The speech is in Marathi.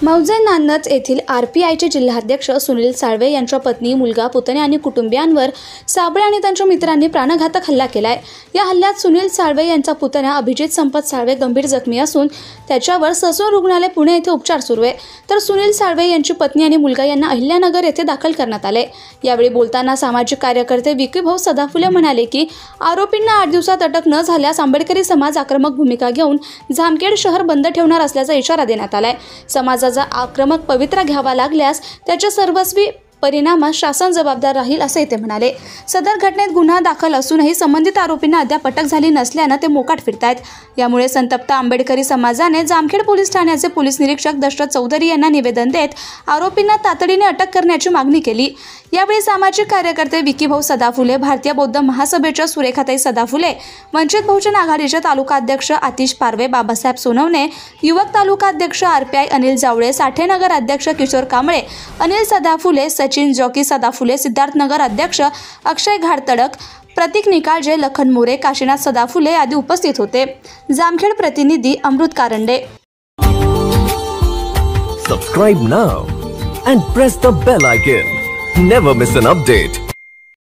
मौजे नान्नज येथील आरपीआयचे जिल्हाध्यक्ष सुनील साळवे यांच्या पत्नी, मुलगा, पुतणे आणि कुटुंबियांवर साबळे आणि त्यांच्या मित्रांनी प्राणघातक हल्ला केलाय। या हल्ल्यात सुनील साळवे यांचा पुतण्या अभिजित संपत साळवे गंभीर जखमी असून त्याच्यावर ससून रुग्णालय पुणे येथे उपचार सुरू आहे। तर सुनील साळवे यांची पत्नी आणि मुलगा यांना अहिल्यानगर येथे दाखल करण्यात आले। यावेळी बोलताना सामाजिक कार्यकर्ते विकीभाऊ सदाफुले म्हणाले की आरोपींना 8 दिवसात अटक न झाल्यास आंबेडकरी समाज आक्रमक भूमिका घेऊन जामखेड शहर बंद ठेवणार असल्याचा इशारा देण्यात आलाय। समाजाचा आक्रमक पवित्रा घ्यावा लागल्यास त्याच्या सर्वस्वी परिणामास शासन जबाबदार राहील असे ते म्हणाले। सदर घटनेत गुन्हा दाखल असूनही संबंधित आरोपींना अद्याप अटक झाली नसल्याने ते मोकाट फिरतायत। यामुळे संतप्त आंबेडकरी समाजाने जामखेड पोलीस ठाण्याचे पोलीस निरीक्षक दशरथ चौधरी यांना निवेदन देत आरोपींना तातडीने अटक करण्याची मागणी केली। यावेळी सामाजिक कार्यकर्ते विकीभाऊ सदाफुले, भारतीय बौद्ध महासभेच्या सुरेखाताई सदाफुले, वंचित बहुजन आघाडीचे तालुका अध्यक्ष आतिश पारवे, बाबासाहेब सोनवणे, युवक तालुका अध्यक्ष आरपीआय अनिल जावळे, साठेनगर अध्यक्ष किशोर कांबळे, अनिल सदाफुले, सचिन जॉकी सदाफुले, सिद्धार्थनगर अध्यक्ष अक्षय घाडतडक, प्रतीक निकाळजे, लखन मोरे, काशीनाथ सदाफुले आदी उपस्थित होते। जामखेड प्रतिनिधी अमृत Karande. Subscribe now and press the bell icon. Never miss an update.